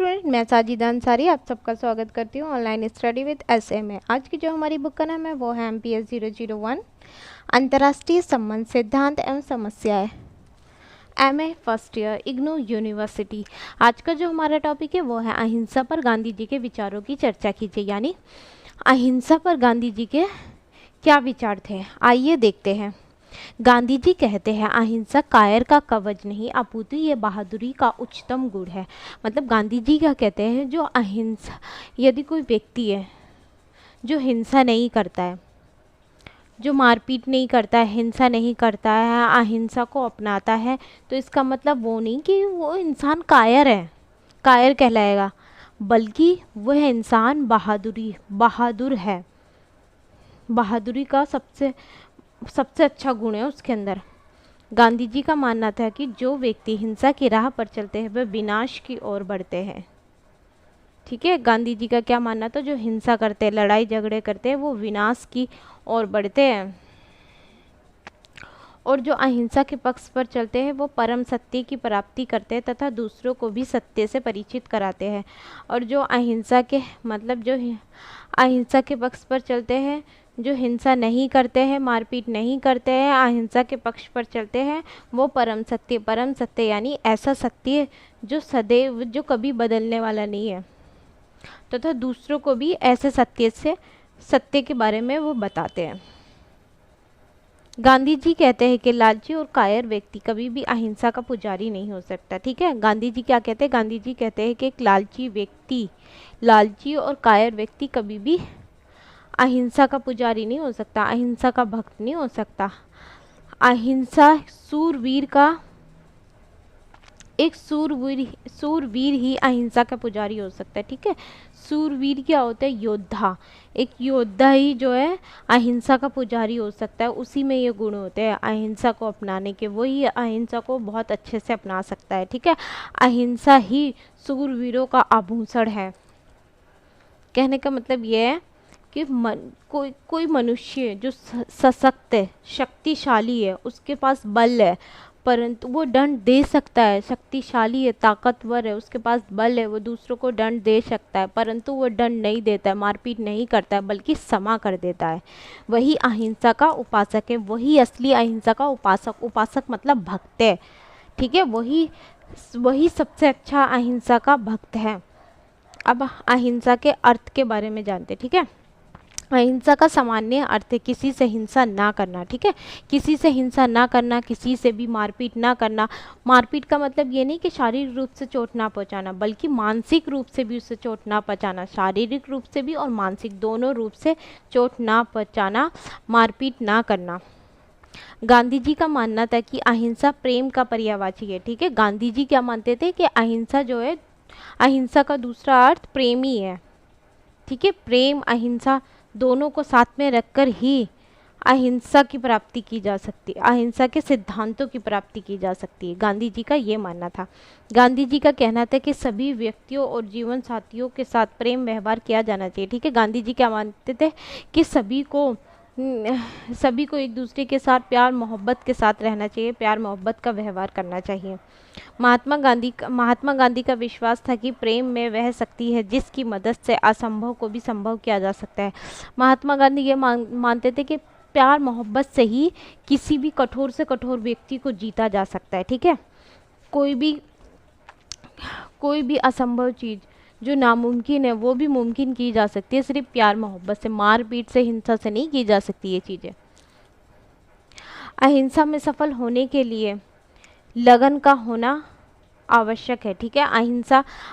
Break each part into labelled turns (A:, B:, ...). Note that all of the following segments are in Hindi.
A: स्टूडेंट, मैं साजिदा अंसारी आप सबका स्वागत करती हूँ ऑनलाइन स्टडी विद एसए में। आज की जो हमारी बुक का नाम है वो है MPS 001 अंतर्राष्ट्रीय संबंध सिद्धांत एवं समस्याएं, MA first year IGNOU university. आज का जो हमारा टॉपिक है वो है अहिंसा पर गांधी जी के विचारों की चर्चा कीजिए, यानी अहिंसा पर गांधी जी के क्या विचार थे। आइए देखते हैं। गांधी जी कहते हैं अहिंसा कायर का कवच नहीं अपितु ये बहादुरी का उच्चतम गुण है। मतलब गांधी जी क्या कहते हैं, जो अहिंसा, यदि कोई व्यक्ति है जो हिंसा नहीं करता है, जो मारपीट नहीं करता है, हिंसा नहीं करता है, अहिंसा को अपनाता है, तो इसका मतलब वो नहीं कि वो इंसान कायर है, कायर कहलाएगा, बल्कि वह इंसान बहादुर है। बहादुरी का सबसे अच्छा गुण है उसके अंदर। गांधी जी का मानना था कि जो व्यक्ति हिंसा की राह पर चलते हैं वह विनाश की ओर बढ़ते हैं। ठीक है, गांधी जी का क्या मानना था, जो हिंसा करते हैं, लड़ाई झगड़े करते हैं, वो विनाश की ओर बढ़ते हैं, और जो अहिंसा के पक्ष पर चलते हैं वो परम सत्य की प्राप्ति करते हैं तथा दूसरों को भी सत्य से परिचित कराते हैं। और जो अहिंसा के अहिंसा के पक्ष पर चलते हैं, जो हिंसा नहीं करते हैं, मारपीट नहीं करते हैं, अहिंसा के पक्ष पर चलते हैं, वो परम सत्य यानी ऐसा सत्य जो सदैव, जो कभी बदलने वाला नहीं है, तथा दूसरों को भी ऐसे सत्य के बारे में वो बताते हैं। गांधी जी कहते हैं कि लालची और कायर व्यक्ति कभी भी अहिंसा का पुजारी नहीं हो सकता। ठीक है, गांधी जी क्या कहते हैं, गांधी जी कहते हैं कि एक लालची और कायर व्यक्ति कभी भी अहिंसा का पुजारी नहीं हो सकता, अहिंसा का भक्त नहीं हो सकता। अहिंसा सूरवीर ही अहिंसा का पुजारी हो सकता है। ठीक है, सूरवीर क्या होता है, योद्धा। एक योद्धा ही जो है अहिंसा का पुजारी हो सकता है, उसी में ये गुण होते हैं अहिंसा को अपनाने के, वही अहिंसा को बहुत अच्छे से अपना सकता है। ठीक है, अहिंसा ही सूरवीरों का आभूषण है। कहने का मतलब ये है कि कोई मनुष्य जो सशक्त है, शक्तिशाली है, उसके पास बल है, परंतु वो दंड दे सकता है, शक्तिशाली है, ताकतवर है, उसके पास बल है, वो दूसरों को दंड दे सकता है, परंतु वो दंड नहीं देता है, मारपीट नहीं करता है, बल्कि क्षमा कर देता है, वही अहिंसा का उपासक है, वही असली अहिंसा का उपासक मतलब भक्त है। ठीक है, वही सबसे अच्छा अहिंसा का भक्त है। अब अहिंसा के अर्थ के बारे में जानते। ठीक है, अहिंसा का सामान्य अर्थ है किसी से हिंसा ना करना। ठीक है, किसी से हिंसा ना करना, किसी से भी मारपीट ना करना। मारपीट का मतलब ये नहीं कि शारीरिक रूप से चोट ना पहुंचाना, बल्कि मानसिक रूप से भी उससे चोट ना पहुंचाना, शारीरिक रूप से भी और मानसिक दोनों रूप से चोट ना पहुंचाना, मारपीट ना करना। गांधी जी का मानना था कि अहिंसा प्रेम का पर्यायवाची है। ठीक है, गांधी जी क्या मानते थे कि अहिंसा जो है, अहिंसा का दूसरा अर्थ प्रेम ही है। ठीक है, प्रेम अहिंसा दोनों को साथ में रखकर ही अहिंसा की प्राप्ति की जा सकती है, अहिंसा के सिद्धांतों की प्राप्ति की जा सकती है। गांधी जी का ये मानना था। गांधी जी का कहना था कि सभी व्यक्तियों और जीवन साथियों के साथ प्रेम व्यवहार किया जाना चाहिए। ठीक है, गांधी जी क्या मानते थे कि सभी को एक दूसरे के साथ प्यार मोहब्बत के साथ रहना चाहिए, प्यार मोहब्बत का व्यवहार करना चाहिए। महात्मा गांधी का विश्वास था कि प्रेम में वह शक्ति है जिसकी मदद से असंभव को भी संभव किया जा सकता है। महात्मा गांधी ये मानते थे कि प्यार मोहब्बत से ही किसी भी कठोर से कठोर व्यक्ति को जीता जा सकता है। ठीक है, कोई भी असंभव चीज़ जो नामुमकिन है वो भी मुमकिन की जा सकती है, सिर्फ प्यार मोहब्बत से, मारपीट से, हिंसा से नहीं की जा सकती ये चीज़ें। अहिंसा में सफल होने के लिए लगन का होना आवश्यक है। ठीक है,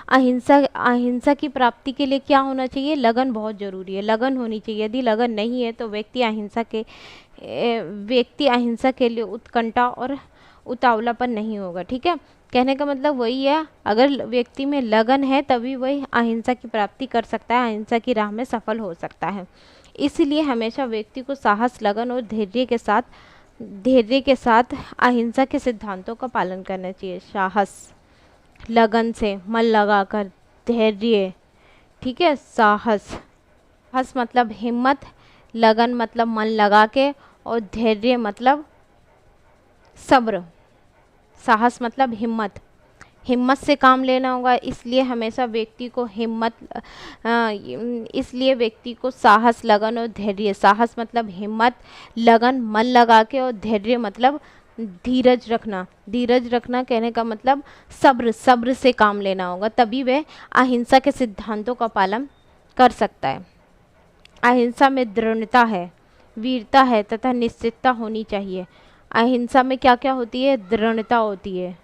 A: अहिंसा की प्राप्ति के लिए क्या होना चाहिए, लगन बहुत जरूरी है, लगन होनी चाहिए। यदि लगन नहीं है तो व्यक्ति अहिंसा के लिए उत्कंठा और उतावलापन नहीं होगा। ठीक है, कहने का मतलब वही है, अगर व्यक्ति में लगन है तभी वही अहिंसा की प्राप्ति कर सकता है, अहिंसा की राह में सफल हो सकता है। इसलिए हमेशा व्यक्ति को साहस, लगन और धैर्य के साथ अहिंसा के सिद्धांतों का पालन करना चाहिए। साहस, लगन से, मन लगाकर, धैर्य। ठीक है, साहस मतलब हिम्मत, लगन मतलब मन लगा के, और धैर्य मतलब सब्र। साहस मतलब हिम्मत, हिम्मत से काम लेना होगा, इसलिए हमेशा व्यक्ति को इसलिए व्यक्ति को साहस, लगन और धैर्य, साहस मतलब हिम्मत, लगन मन लगा के, और धैर्य मतलब धीरज रखना। धीरज रखना कहने का मतलब सब्र, सब्र से काम लेना होगा, तभी वह अहिंसा के सिद्धांतों का पालन कर सकता है। अहिंसा में दृढ़ता है, वीरता है तथा निश्चितता होनी चाहिए। अहिंसा में क्या क्या होती है? दृढ़ता होती है,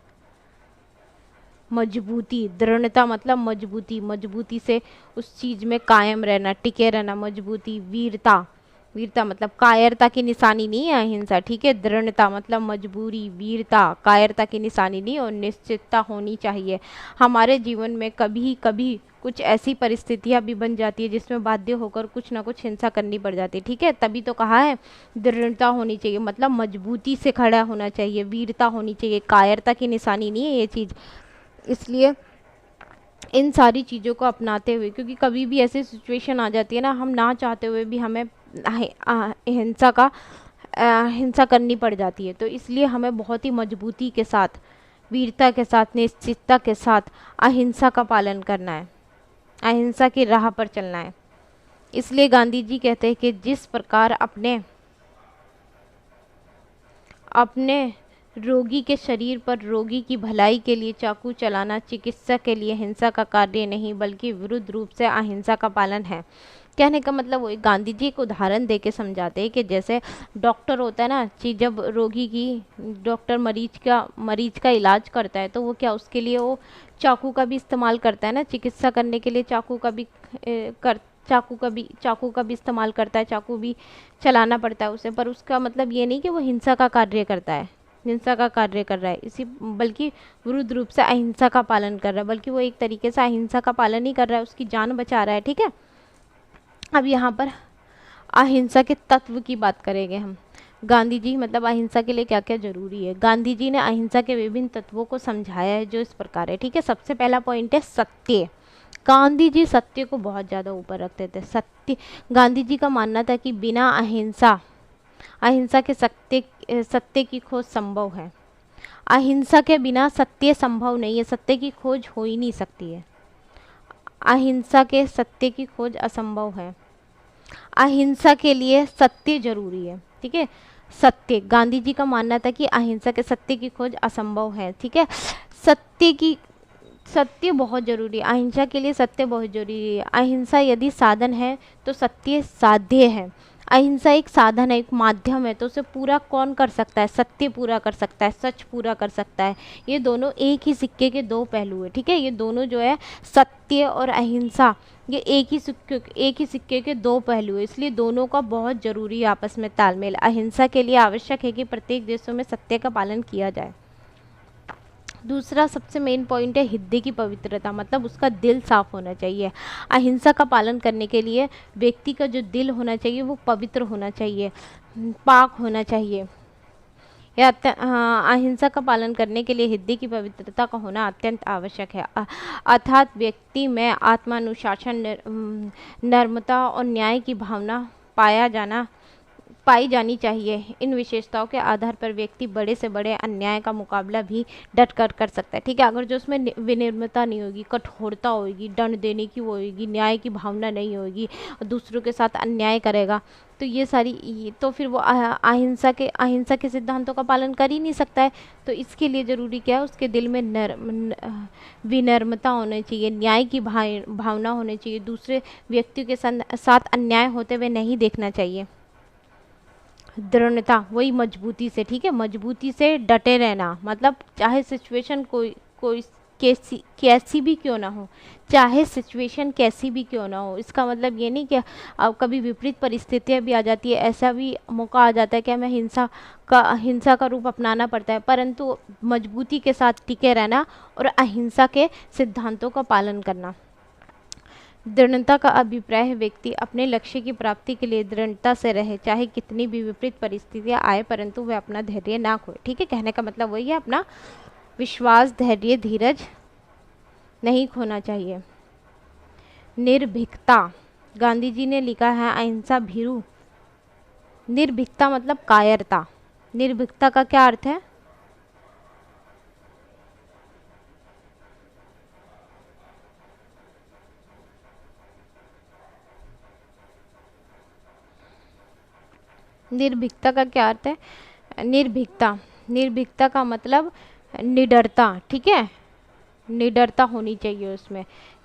A: मजबूती। दृढ़ता मतलब मजबूती, मजबूती से उस चीज में कायम रहना, टिके रहना, मजबूती। वीरता, वीरता मतलब कायरता की निशानी नहीं है अहिंसा, ठीक है। दृढ़ता मतलब मजबूरी, वीरता कायरता की निशानी नहीं, और निश्चितता होनी चाहिए। हमारे जीवन में कभी कभी कुछ ऐसी परिस्थितियां भी बन जाती है जिसमें बाध्य होकर कुछ ना कुछ हिंसा करनी पड़ जाती है, ठीक है। तभी तो कहा है दृढ़ता होनी चाहिए, मतलब मजबूती से खड़ा होना चाहिए, वीरता होनी चाहिए, कायरता की निशानी नहीं है ये चीज़। इसलिए इन सारी चीज़ों को अपनाते हुए, क्योंकि कभी भी ऐसी सिचुएशन आ जाती है ना, हम ना चाहते हुए भी हमें हिंसा करनी पड़ जाती है, तो इसलिए हमें बहुत ही मजबूती के साथ, वीरता के साथ, निश्चितता के साथ अहिंसा का पालन करना है, अहिंसा की राह पर चलना है। इसलिए गांधी जी कहते हैं कि जिस प्रकार अपने रोगी के शरीर पर रोगी की भलाई के लिए चाकू चलाना चिकित्सा के लिए हिंसा का कार्य नहीं बल्कि विरुद्ध रूप से अहिंसा का पालन है। कहने का मतलब वही, गांधी जी एक उदाहरण दे के समझाते हैं कि जैसे डॉक्टर होता है ना, कि जब रोगी की, डॉक्टर मरीज का इलाज करता है तो वो क्या, उसके लिए वो चाकू का भी इस्तेमाल करता है ना, चिकित्सा करने के लिए चाकू का भी इस्तेमाल करता है, चाकू भी चलाना पड़ता है उसे। पर उसका मतलब ये नहीं कि वो हिंसा का कार्य करता है, हिंसा का कार्य कर रहा है इसी, बल्कि विरुद्ध रूप से अहिंसा का पालन कर रहा है, बल्कि वो एक तरीके से अहिंसा का पालन ही कर रहा है, उसकी जान बचा रहा है, ठीक है। अब यहाँ पर अहिंसा के तत्व की बात करेंगे हम। गांधी जी मतलब अहिंसा के लिए क्या क्या जरूरी है। गांधी जी ने अहिंसा के विभिन्न तत्वों को समझाया है जो इस प्रकार है, ठीक है। सबसे पहला पॉइंट है सत्य। गांधी जी सत्य को बहुत ज़्यादा ऊपर रखते थे। सत्य, गांधी जी का मानना था कि बिना अहिंसा के सत्य की खोज संभव है। अहिंसा के बिना सत्य संभव नहीं है, सत्य की खोज हो ही नहीं सकती है। अहिंसा के सत्य की खोज असंभव है। अहिंसा के लिए सत्य जरूरी है, ठीक है। सत्य, गांधी जी का मानना था कि अहिंसा के सत्य की खोज असंभव है, ठीक है। सत्य बहुत जरूरी है, अहिंसा के लिए सत्य बहुत जरूरी है। अहिंसा यदि साधन है तो सत्य साध्य है। अहिंसा एक साधन है, एक माध्यम है, तो उसे पूरा कौन कर सकता है? सत्य पूरा कर सकता है, सच पूरा कर सकता है। ये दोनों एक ही सिक्के के दो पहलू है, ठीक है। ये दोनों जो है सत्य और अहिंसा, ये एक ही सिक्के के दो पहलू है, इसलिए दोनों का बहुत जरूरी है आपस में तालमेल। अहिंसा के लिए आवश्यक है कि प्रत्येक देशों में सत्य का पालन किया जाए। दूसरा सबसे मेन पॉइंट है हृदय की पवित्रता, मतलब उसका दिल साफ होना चाहिए। अहिंसा का पालन करने के लिए व्यक्ति का जो दिल होना चाहिए वो पवित्र होना चाहिए, पाक होना चाहिए। यह अहिंसा का पालन करने के लिए हृदय की पवित्रता का होना अत्यंत आवश्यक है। अर्थात व्यक्ति में आत्मानुशासन, नर्मता और न्याय की भावना पाई जानी चाहिए। इन विशेषताओं के आधार पर व्यक्ति बड़े से बड़े अन्याय का मुकाबला भी डट कर सकता है, ठीक है। अगर जो उसमें विनम्रता नहीं होगी, कठोरता होगी, दंड देने की वो होगी, न्याय की भावना नहीं होगी, दूसरों के साथ अन्याय करेगा, तो तो फिर वो अहिंसा के सिद्धांतों का पालन कर ही नहीं सकता है। तो इसके लिए ज़रूरी क्या है? उसके दिल में विनम्रता होनी चाहिए, न्याय की भावना होनी चाहिए, दूसरे व्यक्तियों के साथ अन्याय होते हुए नहीं देखना चाहिए। दृढ़ता, वही मजबूती से, ठीक है, मजबूती से डटे रहना, मतलब चाहे सिचुएशन कोई कैसी भी क्यों ना हो, चाहे सिचुएशन कैसी भी क्यों ना हो। इसका मतलब ये नहीं कि अब कभी विपरीत परिस्थितियां भी आ जाती है, ऐसा भी मौका आ जाता है कि हमें हिंसा का रूप अपनाना पड़ता है, परंतु मजबूती के साथ टिके रहना और अहिंसा के सिद्धांतों का पालन करना। दृढ़ता का अभिप्राय है व्यक्ति अपने लक्ष्य की प्राप्ति के लिए दृढ़ता से रहे, चाहे कितनी भी विपरीत परिस्थितियां आए, परंतु वह अपना धैर्य ना खोए, ठीक है। कहने का मतलब वही है, अपना विश्वास, धैर्य, धीरज नहीं खोना चाहिए। निर्भीकता, गांधी जी ने लिखा है अहिंसा भीरु। निर्भीकता मतलब कायरता। निर्भीकता का क्या अर्थ है? निर्भीकता का क्या अर्थ है? निर्भीकता, निर्भीकता का मतलब निडरता, ठीक है, निडरता होनी चाहिए उसमें,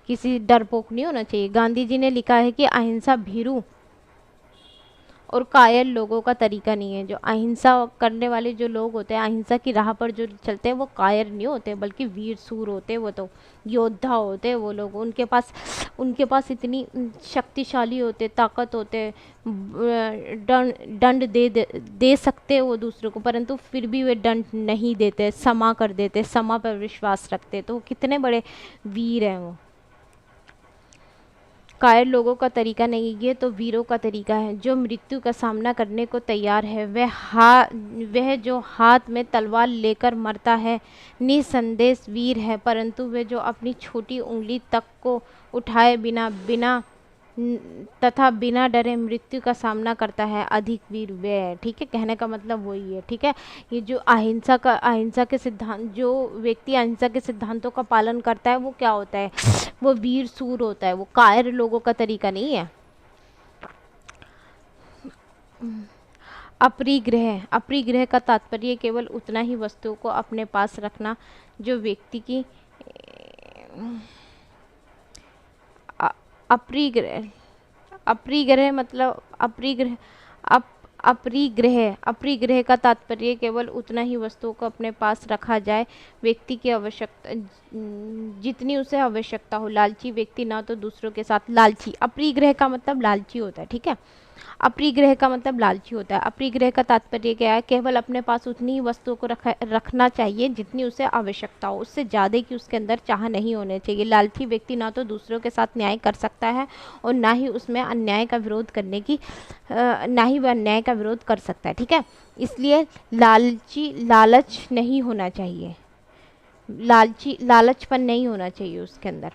A: किसी डरपोक नहीं होना चाहिए। गांधी जी ने लिखा है कि अहिंसा भीरू और कायर लोगों का तरीका नहीं है। जो अहिंसा करने वाले जो लोग होते हैं, अहिंसा की राह पर जो चलते हैं, वो कायर नहीं होते बल्कि वीर सूर होते हैं, वो तो योद्धा होते हैं वो लोग। उनके पास इतनी शक्तिशाली होते, ताकत होते, दंड दे सकते हैं वो दूसरों को, परंतु फिर भी वे दंड नहीं देते, क्षमा कर देते, क्षमा पर विश्वास रखते, तो कितने बड़े वीर हैं वो। कायर लोगों का तरीका नहीं, ये तो वीरों का तरीका है। जो मृत्यु का सामना करने को तैयार है, वह जो हाथ में तलवार लेकर मरता है निसंदेह वीर है, परंतु वह जो अपनी छोटी उंगली तक को उठाए तथा बिना डरे मृत्यु का सामना करता है, अधिक वीर वह है। ठीक है, कहने का मतलब वही है। ठीक है, ये जो अहिंसा के सिद्धांत, जो व्यक्ति अहिंसा के सिद्धांतों का पालन करता है वो क्या होता है? वो वीर सूर होता है, वो कायर लोगों का तरीका नहीं है। अपरिग्रह, अपरिग्रह का तात्पर्य केवल उतना ही वस्तुओं को अपने पास रखना जो व्यक्ति की अपरिग्रह, अपरिग्रह मतलब अपरिग्रह का तात्पर्य केवल उतना ही वस्तुओं को अपने पास रखा जाए व्यक्ति की आवश्यकता, जितनी उसे आवश्यकता हो। लालची व्यक्ति ना तो दूसरों के साथ, लालची, अपरिग्रह का मतलब लालची होता है। ठीक है, अपरिग्रह का मतलब लालची होता है। अपरिग्रह का तात्पर्य क्या है? केवल अपने पास उतनी ही वस्तुओं को रखना चाहिए जितनी उसे आवश्यकता हो, उससे ज़्यादा की उसके अंदर चाह नहीं होने चाहिए। लालची व्यक्ति ना तो दूसरों के साथ न्याय कर सकता है और ना ही उसमें अन्याय का विरोध करने की ना ही वह अन्याय का विरोध कर सकता है। ठीक है, इसलिए लालच नहीं होना चाहिए, लालचपन नहीं होना चाहिए उसके अंदर।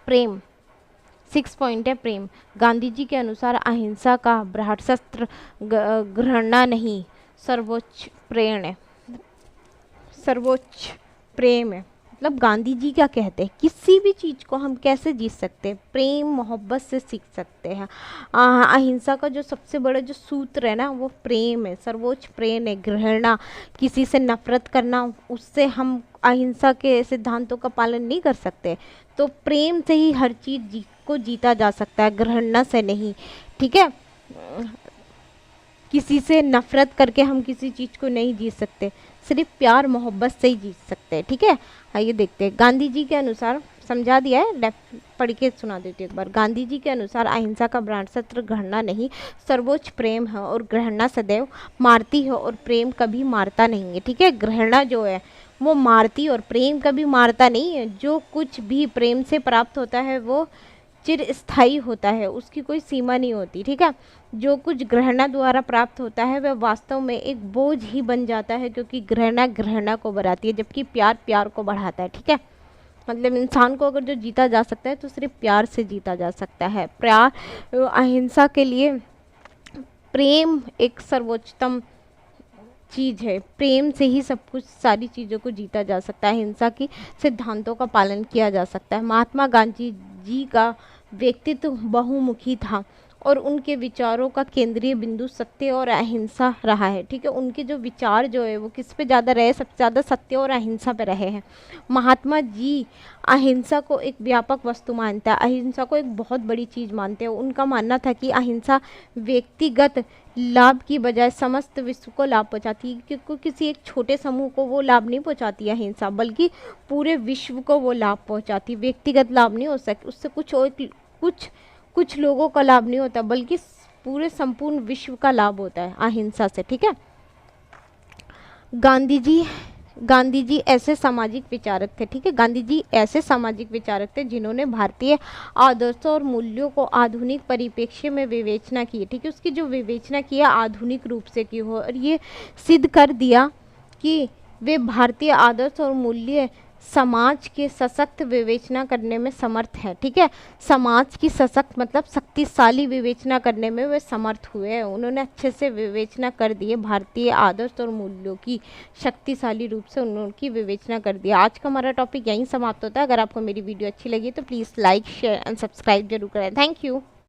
A: प्रेम, 6 पॉइंट है प्रेम। गांधी जी के अनुसार अहिंसा का ब्रह्मास्त्र घृणा नहीं, सर्वोच्च प्रेम है, सर्वोच्च प्रेम है। मतलब गांधी जी क्या कहते हैं, किसी भी चीज़ को हम कैसे जीत सकते हैं? प्रेम मोहब्बत से सीख सकते हैं। अहिंसा का जो सबसे बड़ा जो सूत्र है ना, वो प्रेम है, सर्वोच्च प्रेम है। घृणा, किसी से नफरत करना, उससे हम अहिंसा के सिद्धांतों का पालन नहीं कर सकते। तो प्रेम से ही हर चीज़ को जीता जा सकता है, घृणा से नहीं। ठीक है, किसी से नफरत करके हम किसी चीज़ को नहीं जीत सकते, सिर्फ प्यार मोहब्बत से ही जीत सकते हैं। ठीक है, आइए देखते हैं। गांधी जी के अनुसार, समझा दिया है, पढ़ के सुना देती हूँ एक बार। गांधी जी के अनुसार अहिंसा का ब्रह्मास्त्र घृणा नहीं, सर्वोच्च प्रेम है, और घृणा सदैव मारती है और प्रेम कभी मारता नहीं है। ठीक है, घृणा जो है वो मारती और प्रेम कभी मारता नहीं है। जो कुछ भी प्रेम से प्राप्त होता है वो चिरस्थायी होता है, उसकी कोई सीमा नहीं होती। ठीक है, जो कुछ घृणा द्वारा प्राप्त होता है वह वास्तव में एक बोझ ही बन जाता है, क्योंकि घृणा को बढ़ाती है, जबकि प्यार प्यार को बढ़ाता है। ठीक है, मतलब इंसान को अगर जो जीता जा सकता है तो सिर्फ प्यार से जीता जा सकता है। प्यार, अहिंसा के लिए प्रेम एक सर्वोच्चतम चीज़ है। प्रेम से ही सब कुछ, सारी चीज़ों को जीता जा सकता है, हिंसा की सिद्धांतों का पालन किया जा सकता है। महात्मा गांधी जी का व्यक्तित्व बहुमुखी था और उनके विचारों का केंद्रीय बिंदु सत्य और अहिंसा रहा है। ठीक है, उनके जो विचार जो है वो किस पे ज़्यादा रहे? सबसे ज़्यादा सत्य और अहिंसा पे रहे हैं। महात्मा जी अहिंसा को एक व्यापक वस्तु मानता है, अहिंसा को एक बहुत बड़ी चीज़ मानते हैं। उनका मानना था कि अहिंसा व्यक्तिगत लाभ की बजाय समस्त विश्व को लाभ पहुंचाती है, क्योंकि किसी एक छोटे समूह को वो लाभ नहीं पहुंचाती है अहिंसा, बल्कि पूरे विश्व को वो लाभ पहुंचाती। व्यक्तिगत लाभ नहीं हो सकता उससे, कुछ लोगों का लाभ नहीं होता, बल्कि पूरे संपूर्ण विश्व का लाभ होता है अहिंसा से। ठीक है, गांधी जी ऐसे सामाजिक विचारक थे। ठीक है, गांधी जी ऐसे सामाजिक विचारक थे जिन्होंने भारतीय आदर्शों और मूल्यों को आधुनिक परिप्रेक्ष्य में विवेचना की। ठीक है, उसकी जो विवेचना की है आधुनिक रूप से की हो, और ये सिद्ध कर दिया कि वे भारतीय आदर्श और मूल्य समाज के सशक्त विवेचना करने में समर्थ है। ठीक है, समाज की सशक्त मतलब शक्तिशाली विवेचना करने में वे समर्थ हुए हैं। उन्होंने अच्छे से विवेचना कर दी है, भारतीय आदर्श और मूल्यों की शक्तिशाली रूप से उनकी विवेचना कर दी। आज का हमारा टॉपिक यहीं समाप्त होता है। अगर आपको मेरी वीडियो अच्छी लगी तो please like share and subscribe जरूर करें। Thank you.